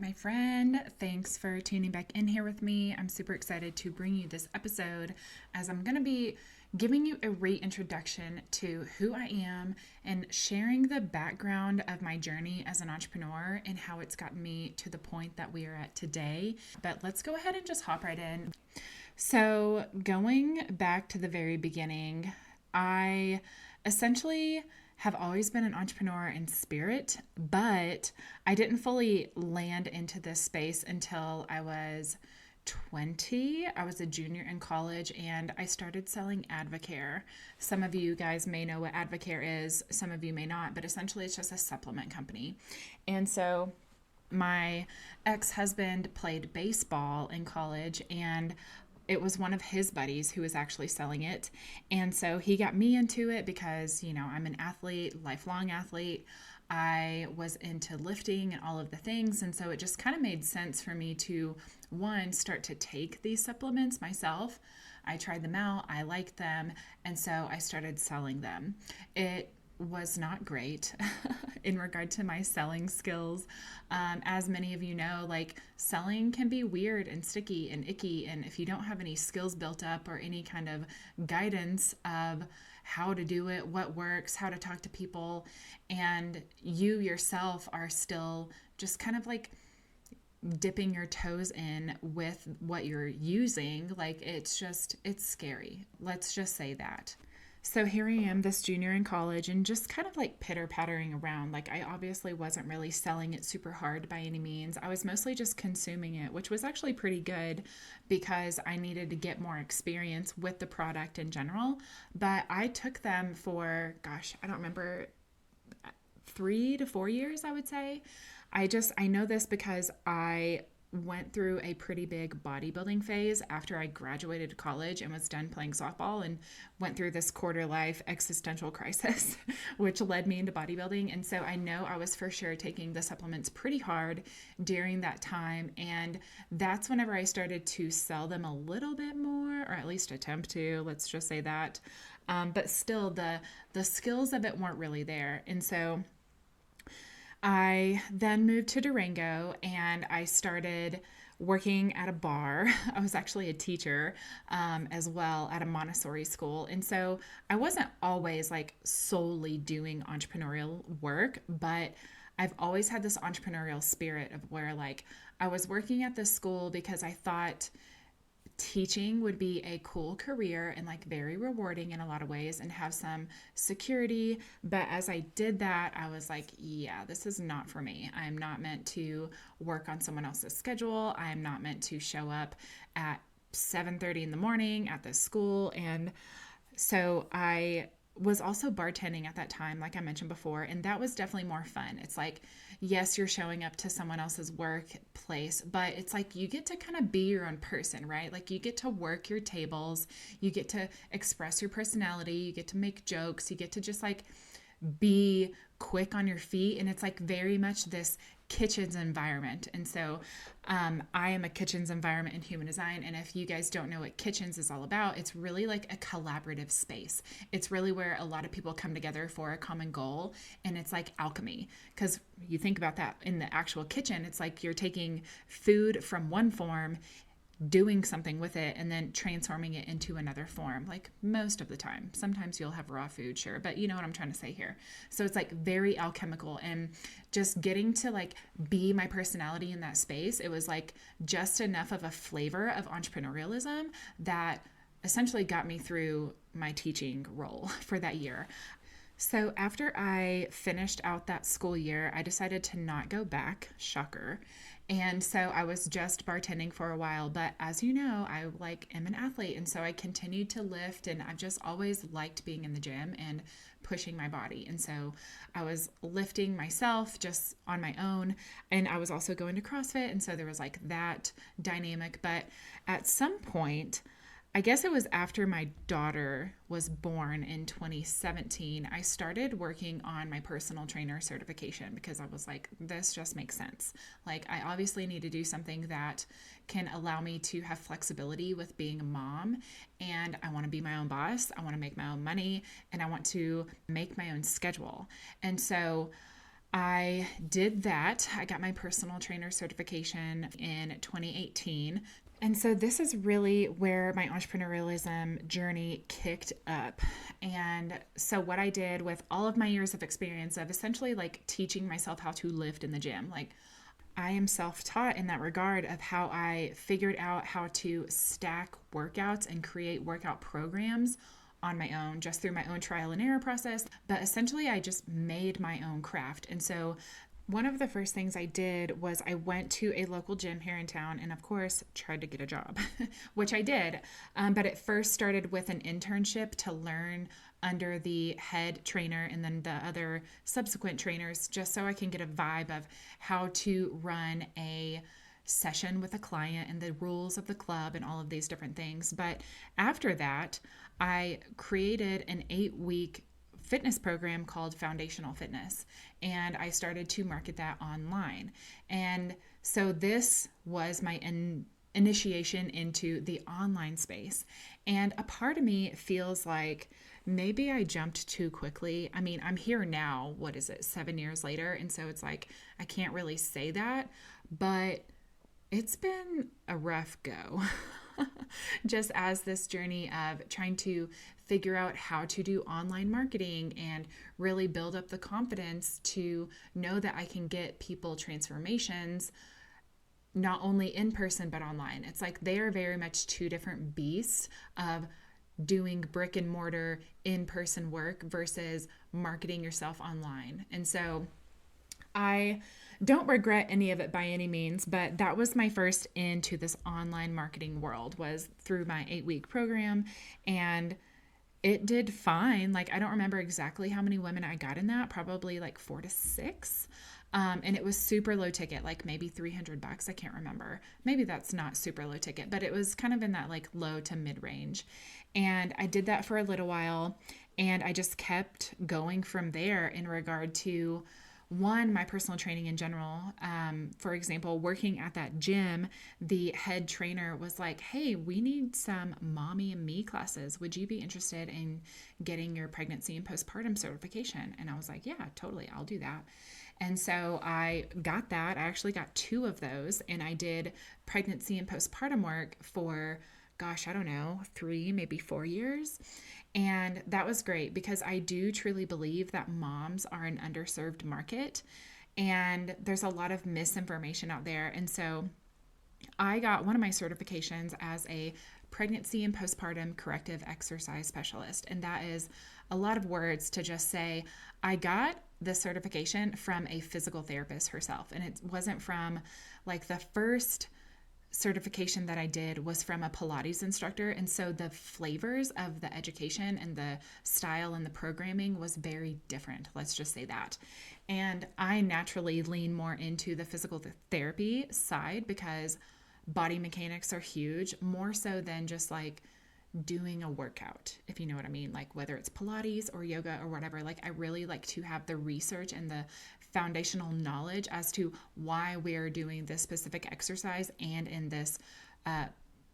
my friend. Thanks for tuning back in here with me. I'm super excited to bring you this episode as I'm going to be giving you a reintroduction to who I am and sharing the background of my journey as an entrepreneur and how it's gotten me to the point that we are at today. But let's go ahead and just hop right in. So, going back to the very beginning, I essentially have always been an entrepreneur in spirit, but I didn't fully land into this space until I was 20. I was a junior in college and I started selling Advocare. Some of you guys may know what Advocare is, some of you may not, but essentially it's just a supplement company. And so my ex-husband played baseball in college, and it was one of his buddies who was actually selling it. And so he got me into it because, I'm an athlete, lifelong athlete. I was into lifting and all of the things. And so it just kind of made sense for me to, one, start to take these supplements myself. I tried them out. I liked them. And so I started selling them. It was not great in regard to my selling skills. As many of you know, selling can be weird and sticky and icky. And if you don't have any skills built up or any kind of guidance of how to do it, what works, how to talk to people, and you yourself are still just kind of dipping your toes in with what you're using, it's scary. Let's just say that. So here I am, this junior in college, and just kind of pitter-pattering around. I obviously wasn't really selling it super hard by any means. I was mostly just consuming it, which was actually pretty good because I needed to get more experience with the product in general. But I took them for, I don't remember, 3 to 4 years, I would say. I know this because I went through a pretty big bodybuilding phase after I graduated college and was done playing softball, and went through this quarter life existential crisis, which led me into bodybuilding. And so I know I was for sure taking the supplements pretty hard during that time. And that's whenever I started to sell them a little bit more, or at least attempt to, let's just say that. But still the skills of it weren't really there. And so I then moved to Durango and I started working at a bar. I was actually a teacher as well at a Montessori school. And so I wasn't always solely doing entrepreneurial work, but I've always had this entrepreneurial spirit of where I was working at this school because I thought teaching would be a cool career and very rewarding in a lot of ways and have some security. But as I did that, I was yeah, this is not for me. I'm not meant to work on someone else's schedule. I'm not meant to show up at 7:30 in the morning at this school. And so I was also bartending at that time, like I mentioned before, and that was definitely more fun. It's yes, you're showing up to someone else's workplace, but it's you get to kind of be your own person, right? You get to work your tables, you get to express your personality, you get to make jokes, you get to just be quick on your feet. And it's very much this kitchens environment. And so I am a kitchens environment in human design. And if you guys don't know what kitchens is all about, it's really a collaborative space. It's really where a lot of people come together for a common goal. And it's alchemy, because you think about that in the actual kitchen, it's you're taking food from one form, doing something with it, and then transforming it into another form, most of the time. Sometimes you'll have raw food, sure, but you know what I'm trying to say here. So it's very alchemical, and just getting to be my personality in that space, it was just enough of a flavor of entrepreneurialism that essentially got me through my teaching role for that year. So after I finished out that school year, I decided to not go back, shocker. And so I was just bartending for a while, but as you know, I am an athlete. And so I continued to lift, and I've just always liked being in the gym and pushing my body. And so I was lifting myself just on my own. And I was also going to CrossFit. And so there was that dynamic. But at some point, I guess it was after my daughter was born in 2017, I started working on my personal trainer certification because I was this just makes sense. I obviously need to do something that can allow me to have flexibility with being a mom, and I want to be my own boss. I want to make my own money, and I want to make my own schedule. And so I did that. I got my personal trainer certification in 2018. And so this is really where my entrepreneurialism journey kicked up. And so what I did with all of my years of experience of essentially like teaching myself how to lift in the gym, like I am self-taught in that regard of how I figured out how to stack workouts and create workout programs on my own, just through my own trial and error process. But essentially, I just made my own craft. And so one of the first things I did was I went to a local gym here in town and, of course, tried to get a job, which I did. But it first started with an internship to learn under the head trainer and then the other subsequent trainers, just so I can get a vibe of how to run a session with a client and the rules of the club and all of these different things. But after that, I created an 8-week fitness program called Foundational Fitness, and I started to market that online. And so this was my initiation into the online space. And a part of me feels like maybe I jumped too quickly. I mean, I'm here now, 7 years later? And so it's like, I can't really say that, but it's been a rough go. Just as this journey of trying to figure out how to do online marketing and really build up the confidence to know that I can get people transformations, not only in person, but online. It's like they are very much two different beasts of doing brick and mortar in-person work versus marketing yourself online. And so I don't regret any of it by any means, but that was my first into this online marketing world, was through my 8-week program, and it did fine. Like, I don't remember exactly how many women I got in that, probably like 4 to 6. And it was super low ticket, like maybe $300. I can't remember. Maybe that's not super low ticket, but it was kind of in that like low to mid range. And I did that for a little while, and I just kept going from there in regard to my personal training in general. For example, working at that gym, the head trainer was like, hey, we need some mommy and me classes. Would you be interested in getting your pregnancy and postpartum certification? And I was like, yeah, totally. I'll do that. And so I got that. I actually got 2 of those, and I did pregnancy and postpartum work for, gosh, I don't know, 3, maybe 4 years. And that was great because I do truly believe that moms are an underserved market, and there's a lot of misinformation out there. And so I got one of my certifications as a pregnancy and postpartum corrective exercise specialist. And that is a lot of words to just say, I got the certification from a physical therapist herself. And it wasn't from like the first certification that I did was from a Pilates instructor. And so the flavors of the education and the style and the programming was very different. Let's just say that. And I naturally lean more into the physical therapy side because body mechanics are huge, more so than just like doing a workout, if you know what I mean, like whether it's Pilates or yoga or whatever. Like I really like to have the research and the foundational knowledge as to why we're doing this specific exercise and in this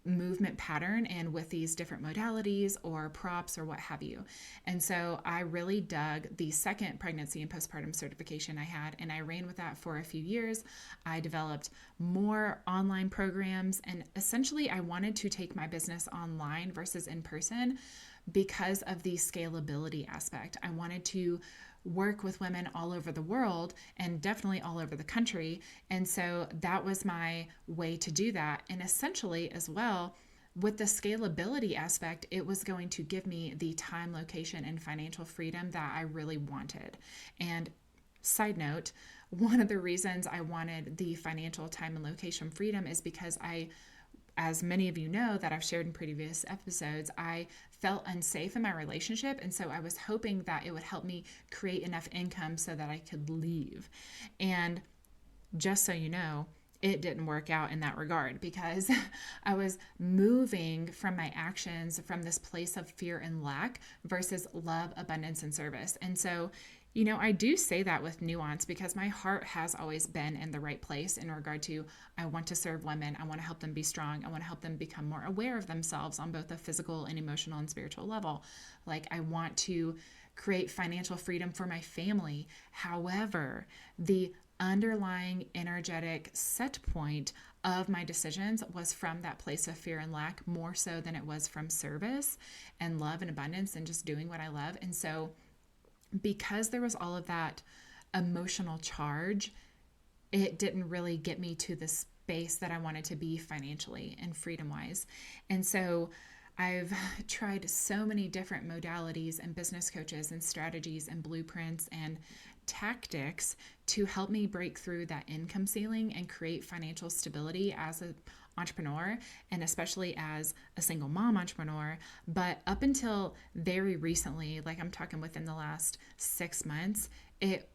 movement pattern and with these different modalities or props or what have you. And so I really dug the second pregnancy and postpartum certification I had, and I ran with that for a few years. I developed more online programs, and essentially I wanted to take my business online versus in person because of the scalability aspect. I wanted to work with women all over the world and definitely all over the country. And so that was my way to do that. And essentially as well, with the scalability aspect, it was going to give me the time, location, and financial freedom that I really wanted. And side note, one of the reasons I wanted the financial time and location freedom is because as many of you know that I've shared in previous episodes, I felt unsafe in my relationship. And so I was hoping that it would help me create enough income so that I could leave. And just so you know, it didn't work out in that regard because I was moving from my actions from this place of fear and lack versus love, abundance, and service. And so, you know, I do say that with nuance because my heart has always been in the right place in regard to I want to serve women. I want to help them be strong. I want to help them become more aware of themselves on both a physical and emotional and spiritual level. Like I want to create financial freedom for my family. However, the underlying energetic set point of my decisions was from that place of fear and lack, more so than it was from service and love and abundance and just doing what I love. And so because there was all of that emotional charge, it didn't really get me to the space that I wanted to be financially and freedom wise. And so I've tried so many different modalities and business coaches and strategies and blueprints and tactics to help me break through that income ceiling and create financial stability as an entrepreneur, and especially as a single mom entrepreneur. But up until very recently, like I'm talking within the last 6 months, it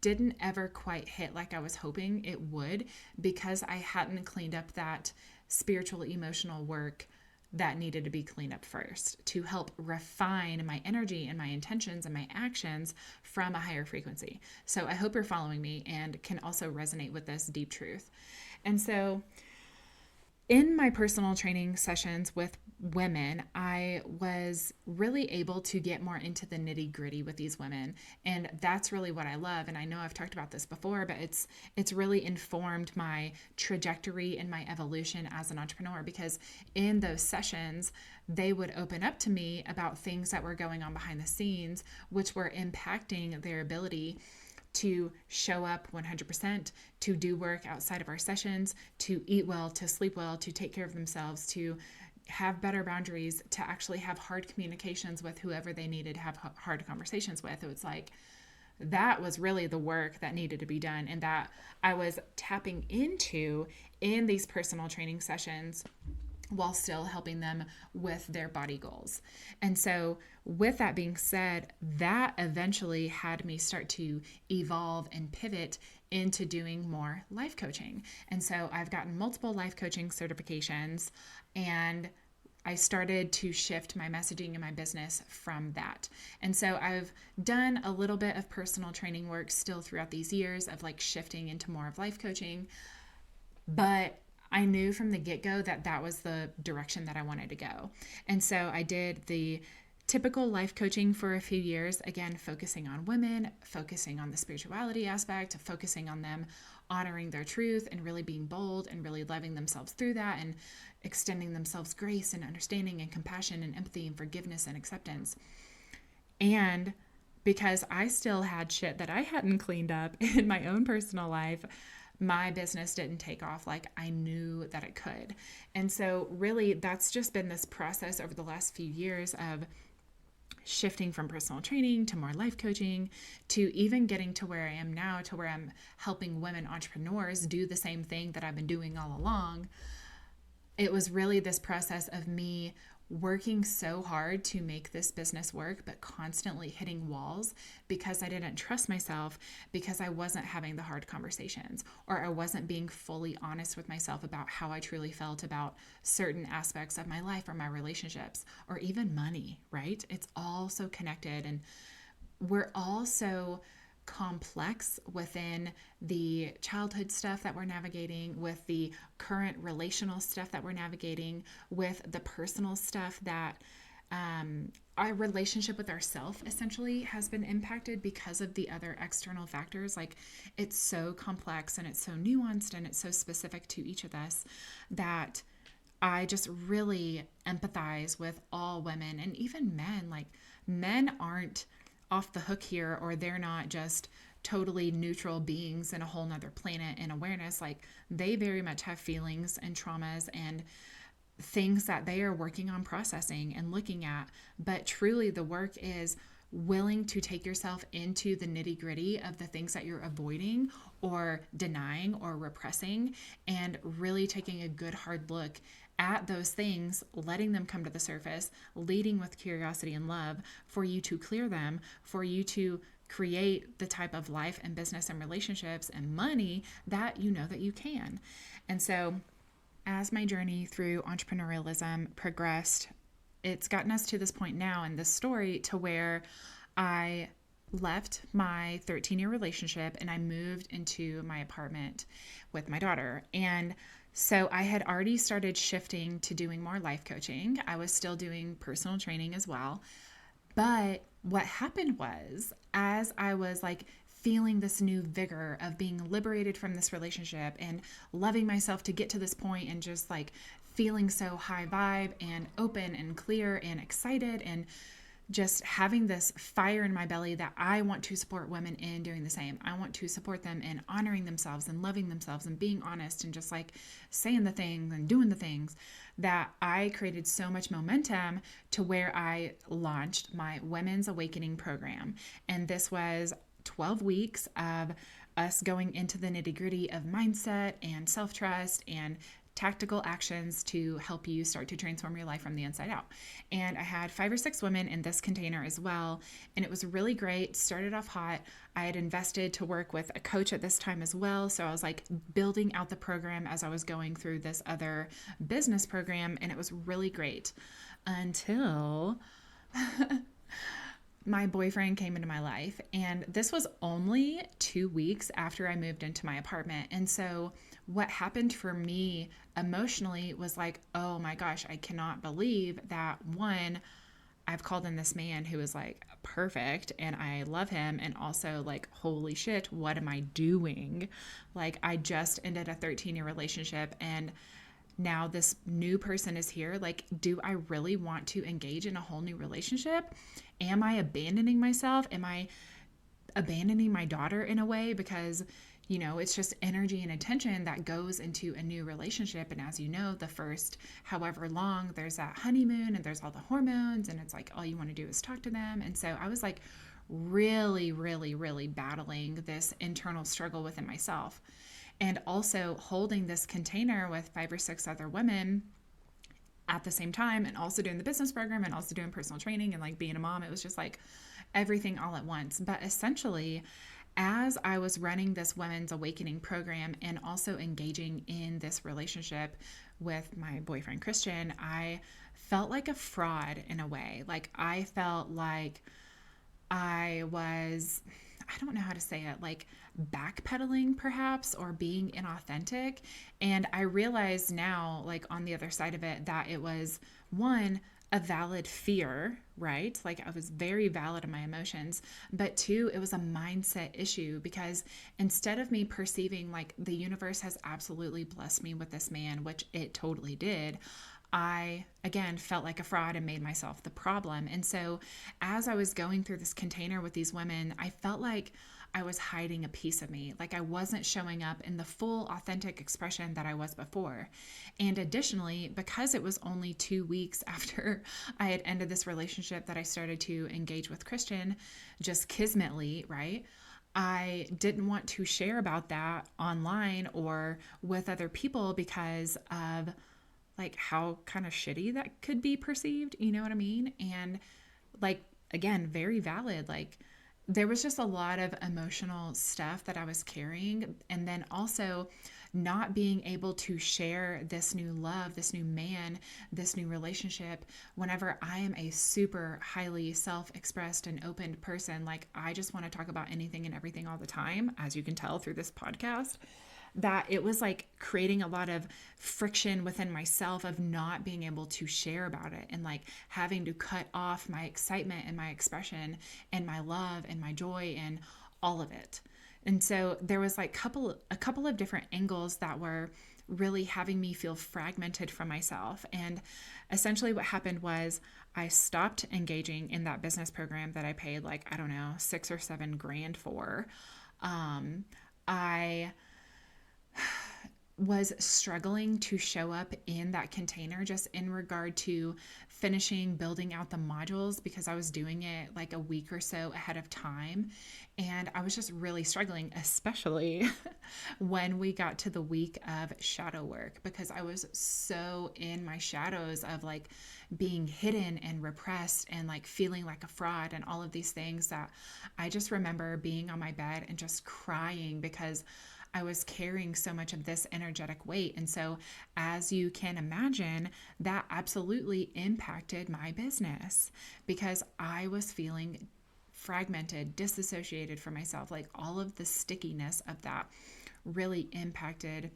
didn't ever quite hit like I was hoping it would, because I hadn't cleaned up that spiritual, emotional work that needed to be cleaned up first to help refine my energy and my intentions and my actions from a higher frequency. So I hope you're following me and can also resonate with this deep truth. And so in my personal training sessions with women, I was really able to get more into the nitty gritty with these women. And that's really what I love. And I know I've talked about this before, but it's really informed my trajectory and my evolution as an entrepreneur, because in those sessions, they would open up to me about things that were going on behind the scenes, which were impacting their ability to show up 100%, to do work outside of our sessions, to eat well, to sleep well, to take care of themselves, to have better boundaries, to actually have hard communications with whoever they needed to have hard conversations with. It was like, that was really the work that needed to be done, and that I was tapping into in these personal training sessions while still helping them with their body goals. And so with that being said, that eventually had me start to evolve and pivot into doing more life coaching. And so I've gotten multiple life coaching certifications, and I started to shift my messaging and my business from that. And so I've done a little bit of personal training work still throughout these years of like shifting into more of life coaching, but I knew from the get-go that that was the direction that I wanted to go. And so I did the typical life coaching for a few years, again, focusing on women, focusing on the spirituality aspect, focusing on them honoring their truth and really being bold and really loving themselves through that and extending themselves grace and understanding and compassion and empathy and forgiveness and acceptance. And because I still had shit that I hadn't cleaned up in my own personal life, my business didn't take off like I knew that it could. And so really that's just been this process over the last few years of shifting from personal training to more life coaching to even getting to where I am now, to where I'm helping women entrepreneurs do the same thing that I've been doing all along. It was really this process of me working so hard to make this business work, but constantly hitting walls because I didn't trust myself, because I wasn't having the hard conversations, or I wasn't being fully honest with myself about how I truly felt about certain aspects of my life or my relationships, or even money, right? It's all so connected, and we're all so complex within the childhood stuff that we're navigating, with the current relational stuff that we're navigating, with the personal stuff that our relationship with ourselves essentially has been impacted because of the other external factors. Like, it's so complex and it's so nuanced and it's so specific to each of us that I just really empathize with all women and even men. Like, men aren't off the hook here, or they're not just totally neutral beings in a whole nother planet in awareness. Like, they very much have feelings and traumas and things that they are working on processing and looking at. But truly the work is willing to take yourself into the nitty gritty of the things that you're avoiding or denying or repressing, and really taking a good hard look at those things, letting them come to the surface, leading with curiosity and love for you to clear them, for you to create the type of life and business and relationships and money that you know that you can. And so as my journey through entrepreneurialism progressed, it's gotten us to this point now in this story to where I left my 13-year relationship and I moved into my apartment with my daughter. And so I had already started shifting to doing more life coaching. I was still doing personal training as well. But what happened was, as I was like feeling this new vigor of being liberated from this relationship and loving myself to get to this point and just like feeling so high vibe and open and clear and excited and just having this fire in my belly that I want to support women in doing the same. I want to support them in honoring themselves and loving themselves and being honest and just like saying the things and doing the things, that I created so much momentum to where I launched my Women's Awakening program. And this was 12 weeks of us going into the nitty-gritty of mindset and self-trust and tactical actions to help you start to transform your life from the inside out. And I had 5 or 6 women in this container as well. And it was really great. Started off hot. I had invested to work with a coach at this time as well. So I was like building out the program as I was going through this other business program. And it was really great until my boyfriend came into my life. And this was only 2 weeks after I moved into my apartment. And so what happened for me emotionally was like, oh my gosh, I cannot believe that, one, I've called in this man who is like perfect and I love him. And also like, holy shit, what am I doing? Like, I just ended a 13-year relationship and now this new person is here. Like, do I really want to engage in a whole new relationship? Am I abandoning myself? Am I abandoning my daughter in a way? Because, you know, it's just energy and attention that goes into a new relationship. And as you know, the first however long, there's that honeymoon and there's all the hormones and it's like all you want to do is talk to them. And so I was like really, really, really battling this internal struggle within myself. And also holding this container with 5 or 6 other women at the same time, and also doing the business program and also doing personal training and like being a mom. It was just like everything all at once. But essentially, as I was running this Women's Awakening program and also engaging in this relationship with my boyfriend, Christian, I felt like a fraud in a way. Like, I felt like I was, I don't know how to say it, like backpedaling perhaps, or being inauthentic. And I realize now, like on the other side of it, that it was, one, a valid fear, right? Like, I was very valid in my emotions, but 2, it was a mindset issue, because instead of me perceiving like the universe has absolutely blessed me with this man, which it totally did, I, again, felt like a fraud and made myself the problem. And so as I was going through this container with these women, I felt like I was hiding a piece of me. Like, I wasn't showing up in the full authentic expression that I was before. And additionally, because it was only 2 weeks after I had ended this relationship that I started to engage with Christian, just kismetly, right? I didn't want to share about that online or with other people because of like how kind of shitty that could be perceived, you know what I mean? And like, again, very valid. Like, there was just a lot of emotional stuff that I was carrying. And then also not being able to share this new love, this new man, this new relationship, whenever I am a super highly self-expressed and open person. Like, I just want to talk about anything and everything all the time, as you can tell through this podcast, that it was like creating a lot of friction within myself of not being able to share about it, and like having to cut off my excitement and my expression and my love and my joy and all of it. And so there was like a couple of different angles that were really having me feel fragmented from myself. And essentially what happened was I stopped engaging in that business program that I paid like, I don't know, $6 or $7 grand for. I was struggling to show up in that container just in regard to finishing building out the modules, because I was doing it like a week or so ahead of time. And I was just really struggling, especially when we got to the week of shadow work, because I was so in my shadows of like being hidden and repressed and like feeling like a fraud and all of these things, that I just remember being on my bed and just crying because I was carrying so much of this energetic weight. And so, as you can imagine, that absolutely impacted my business, because I was feeling fragmented, disassociated from myself. Like, all of the stickiness of that really impacted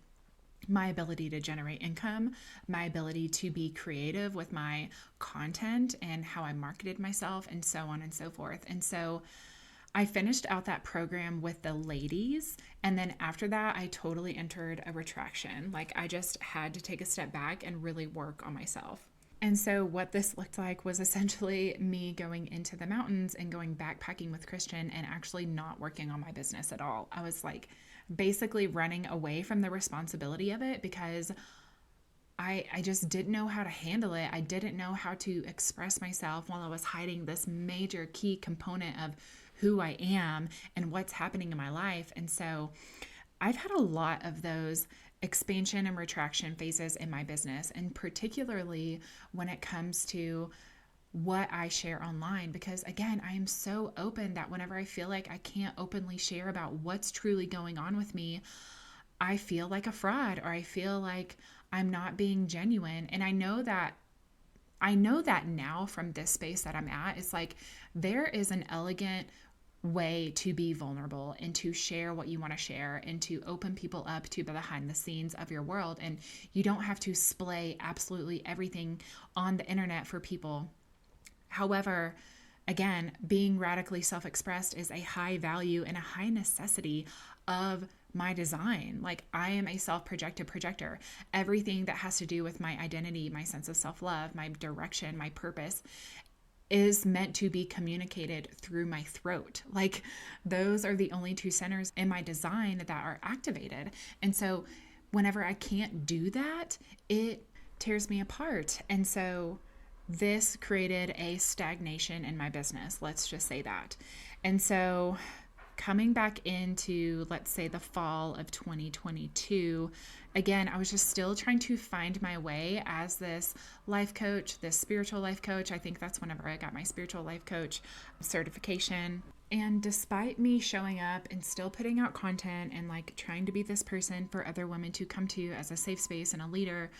my ability to generate income, my ability to be creative with my content and how I marketed myself, and so on and so forth. And so I finished out that program with the ladies. And then after that, I totally entered a retraction. Like I just had to take a step back and really work on myself. And so, what this looked like was essentially me going into the mountains and going backpacking with Christian and actually not working on my business at all. I was like basically running away from the responsibility of it because I just didn't know how to handle it. I didn't know how to express myself while I was hiding this major key component of who I am and what's happening in my life. And so, I've had a lot of those expansion and retraction phases in my business, and particularly when it comes to what I share online, because again, I am so open that whenever I feel like I can't openly share about what's truly going on with me, I feel like a fraud, or I feel like I'm not being genuine. And I know that now from this space that I'm at, it's like there is an elegant way to be vulnerable and to share what you want to share and to open people up to the behind the scenes of your world. And you don't have to splay absolutely everything on the internet for people. However, again, being radically self-expressed is a high value and a high necessity of my design. Like I am a self-projected projector. Everything that has to do with my identity, my sense of self-love, my direction, my purpose is meant to be communicated through my throat. Like those are the only two centers in my design that are activated. And so whenever I can't do that, it tears me apart. And so this created a stagnation in my business. Let's just say that. And so coming back into, let's say, the fall of 2022, again, I was just still trying to find my way as this life coach, this spiritual life coach. I think that's whenever I got my spiritual life coach certification. And despite me showing up and still putting out content and like trying to be this person for other women to come to as a safe space and a leader,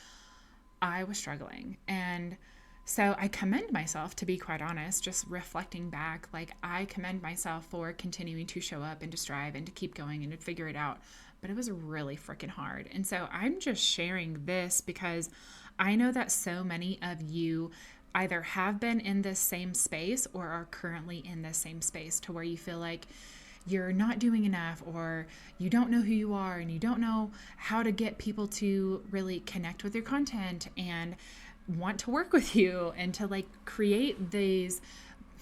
I was struggling. And so I commend myself, to be quite honest, just reflecting back, like I commend myself for continuing to show up and to strive and to keep going and to figure it out. But it was really freaking hard. And so I'm just sharing this because I know that so many of you either have been in this same space or are currently in this same space to where you feel like you're not doing enough, or you don't know who you are and you don't know how to get people to really connect with your content and want to work with you and to like create these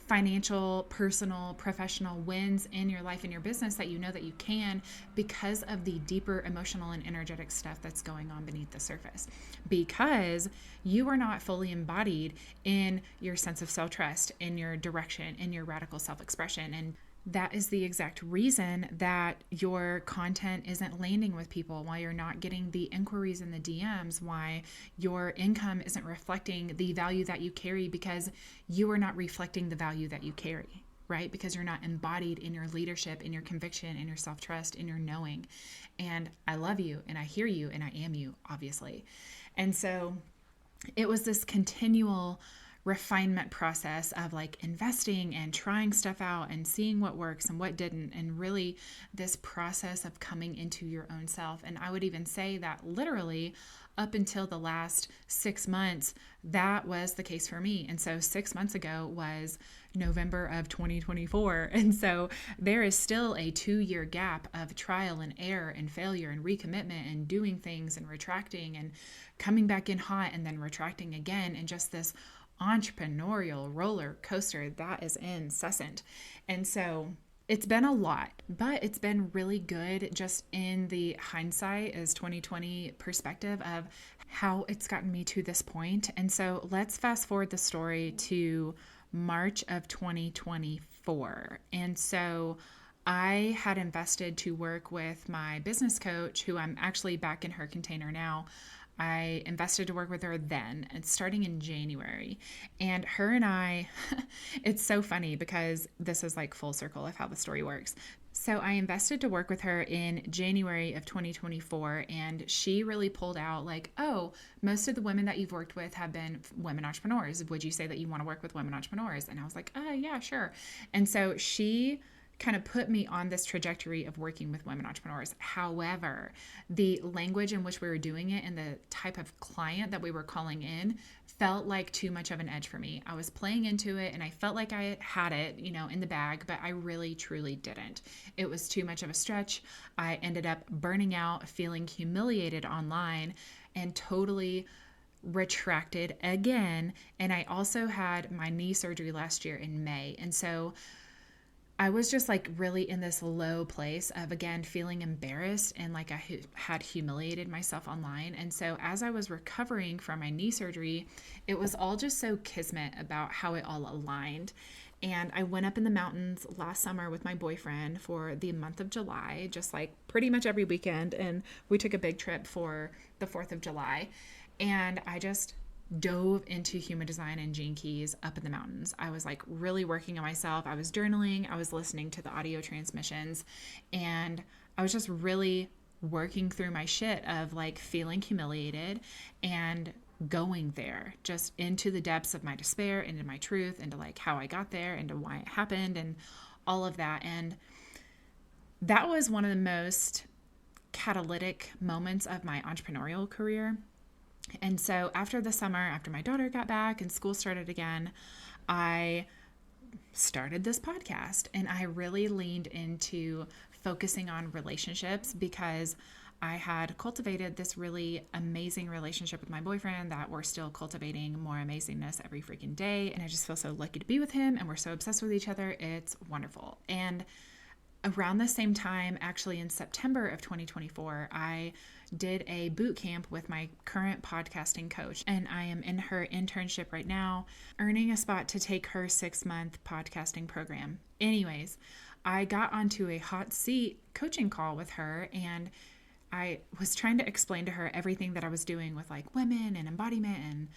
financial, personal, professional wins in your life and your business that you know that you can because of the deeper emotional and energetic stuff that's going on beneath the surface. Because you are not fully embodied in your sense of self-trust, in your direction, in your radical self-expression. And that is the exact reason that your content isn't landing with people, why you're not getting the inquiries in the DMs, why your income isn't reflecting the value that you carry, because you are not reflecting the value that you carry, right? Because you're not embodied in your leadership, in your conviction, in your self-trust, in your knowing. And I love you and I hear you and I am you, obviously. And so it was this continual refinement process of like investing and trying stuff out and seeing what works and what didn't, and really this process of coming into your own self. And I would even say that literally up until the last 6 months, that was the case for me. And so 6 months ago was November of 2024. And so there is still a 2-year gap of trial and error and failure and recommitment and doing things and retracting and coming back in hot and then retracting again, and just this entrepreneurial roller coaster that is incessant. And so it's been a lot, but it's been really good just in the hindsight as 2020 perspective of how it's gotten me to this point. And so let's fast forward the story to March of 2024. And so I had invested to work with my business coach, who I'm actually back in her container now. I invested to work with her then, and starting in January. And her and I, it's so funny because this is like full circle of how the story works. So I invested to work with her in January of 2024, and she really pulled out like, oh, most of the women that you've worked with have been women entrepreneurs. Would you say that you want to work with women entrepreneurs? And I was like, yeah, sure. And so she kind of put me on this trajectory of working with women entrepreneurs. However, the language in which we were doing it and the type of client that we were calling in felt like too much of an edge for me. I was playing into it and I felt like I had it, in the bag, but I really, truly didn't. It was too much of a stretch. I ended up burning out, feeling humiliated online, and totally retracted again. And I also had my knee surgery last year in May. And so I was just like really in this low place of, again, feeling embarrassed and like I had humiliated myself online. And so as I was recovering from my knee surgery, it was all just so kismet about how it all aligned. And I went up in the mountains last summer with my boyfriend for the month of July, just like pretty much every weekend. And we took a big trip for the 4th of July. And I just dove into human design and Gene Keys up in the mountains. I was like really working on myself. I was journaling. I was listening to the audio transmissions, and I was just really working through my shit of like feeling humiliated and going there just into the depths of my despair, into my truth, into like how I got there, into why it happened and all of that. And that was one of the most catalytic moments of my entrepreneurial career. And so after the summer, after my daughter got back and school started again, I started this podcast, and I really leaned into focusing on relationships because I had cultivated this really amazing relationship with my boyfriend that we're still cultivating more amazingness every freaking day. And I just feel so lucky to be with him, and we're so obsessed with each other. It's wonderful. And around the same time, actually in September of 2024, I did a boot camp with my current podcasting coach, and I am in her internship right now, earning a spot to take her 6-month podcasting program. Anyways, I got onto a hot seat coaching call with her, and I was trying to explain to her everything that I was doing with like women and embodiment and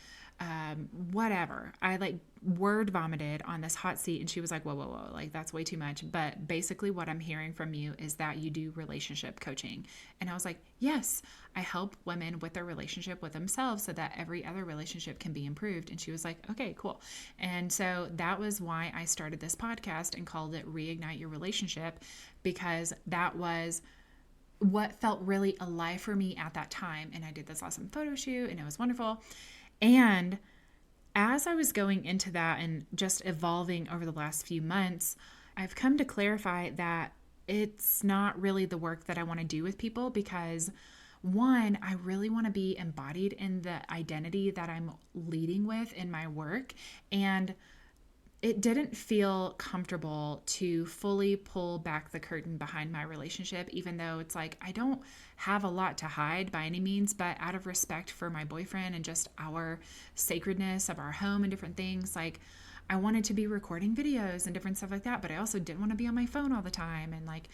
whatever. I like word vomited on this hot seat, and she was like, whoa, like that's way too much. But basically what I'm hearing from you is that you do relationship coaching. And I was like, yes, I help women with their relationship with themselves so that every other relationship can be improved. And she was like, okay, cool. And so that was why I started this podcast and called it Reignite Your Relationship, because that was what felt really alive for me at that time. And I did this awesome photo shoot, and it was wonderful. And as I was going into that and just evolving over the last few months, I've come to clarify that it's not really the work that I want to do with people, because one, I really want to be embodied in the identity that I'm leading with in my work. And it didn't feel comfortable to fully pull back the curtain behind my relationship, even though it's like I don't have a lot to hide by any means, but out of respect for my boyfriend and just our sacredness of our home and different things, like I wanted to be recording videos and different stuff like that, but I also didn't want to be on my phone all the time and like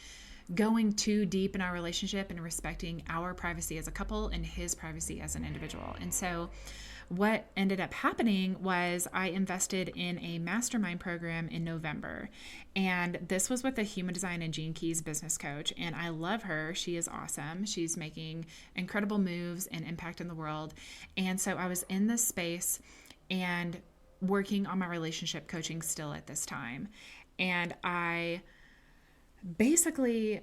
going too deep in our relationship and respecting our privacy as a couple and his privacy as an individual. And so what ended up happening was I invested in a mastermind program in November. And this was with a human design and Gene Keys business coach. And I love her. She is awesome. She's making incredible moves and impact in the world. And so I was in this space and working on my relationship coaching still at this time. And I basically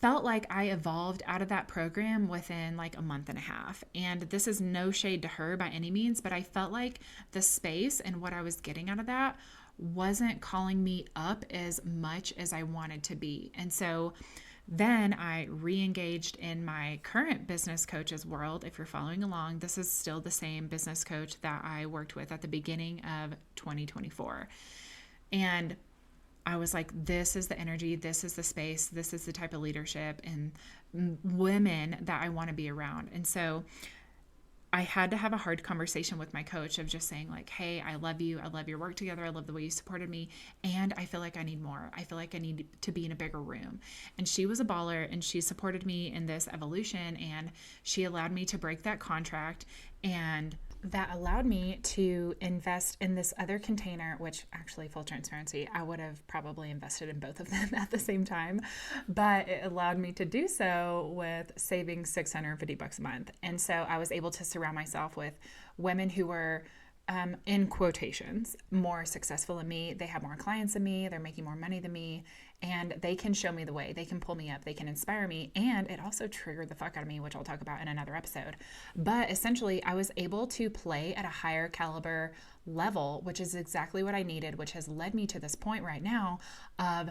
felt like I evolved out of that program within like a month and a half. And this is no shade to her by any means, but I felt like the space and what I was getting out of that wasn't calling me up as much as I wanted to be. And so then I re-engaged in my current business coach's world. If you're following along, this is still the same business coach that I worked with at the beginning of 2024. And I was like, this is the energy, this is the space, this is the type of leadership and women that I want to be around. And so I had to have a hard conversation with my coach of just saying like, hey, I love you. I love your work together. I love the way you supported me. And I feel like I need more. I feel like I need to be in a bigger room. And she was a baller, and she supported me in this evolution, and she allowed me to break that contract, and that allowed me to invest in this other container, which actually, full transparency, I would have probably invested in both of them at the same time, but it allowed me to do so with saving $650 a month. And so I was able to surround myself with women who were in quotations, more successful than me. They have more clients than me. They're making more money than me. And they can show me the way. They can pull me up. They can inspire me. And it also triggered the fuck out of me, which I'll talk about in another episode. But essentially, I was able to play at a higher caliber level, which is exactly what I needed, which has led me to this point right now of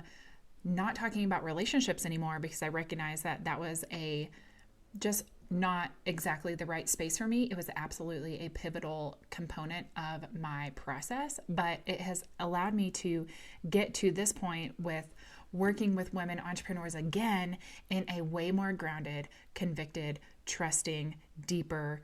not talking about relationships anymore, because I recognize that that was just not exactly the right space for me. It was absolutely a pivotal component of my process, but it has allowed me to get to this point with working with women entrepreneurs again in a way more grounded, convicted, trusting, deeper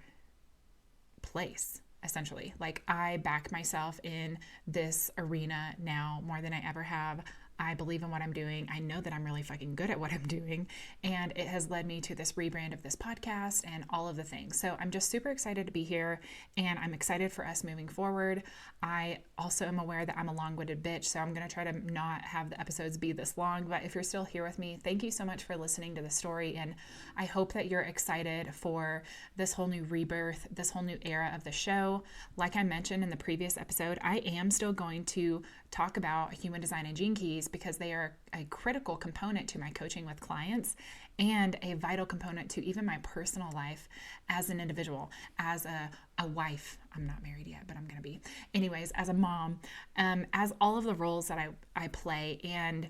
place. Essentially, like, I back myself in this arena now more than I ever have. I believe in what I'm doing. I know that I'm really fucking good at what I'm doing. And it has led me to this rebrand of this podcast and all of the things. So I'm just super excited to be here, and I'm excited for us moving forward. I also am aware that I'm a long-winded bitch, so I'm going to try to not have the episodes be this long. But if you're still here with me, thank you so much for listening to the story. And I hope that you're excited for this whole new rebirth, this whole new era of the show. Like I mentioned in the previous episode, I am still going to talk about human design and gene keys, because they are a critical component to my coaching with clients and a vital component to even my personal life as an individual, as a wife. I'm not married yet, but I'm going to be. Anyways, as a mom, as all of the roles that I play. And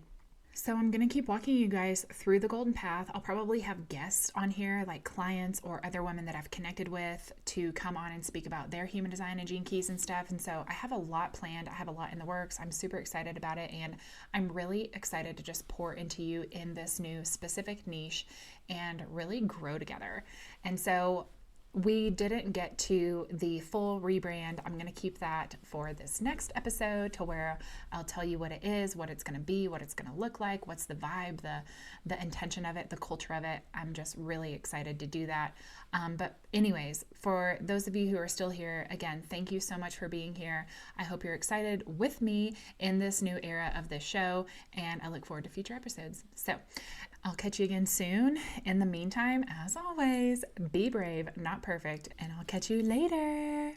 so I'm going to keep walking you guys through the golden path. I'll probably have guests on here, like clients or other women that I've connected with, to come on and speak about their human design and gene keys and stuff. And so I have a lot planned. I have a lot in the works. I'm super excited about it. And I'm really excited to just pour into you in this new specific niche and really grow together. And so we didn't get to the full rebrand. I'm going to keep that for this next episode, to where I'll tell you what it is, what it's going to be, what it's going to look like, what's the vibe, the intention of it, the culture of it. I'm just really excited to do that. But anyways, for those of you who are still here, again, thank you so much for being here. I hope you're excited with me in this new era of this show, and I look forward to future episodes. So I'll catch you again soon. In the meantime, as always, be brave, not perfect, and I'll catch you later.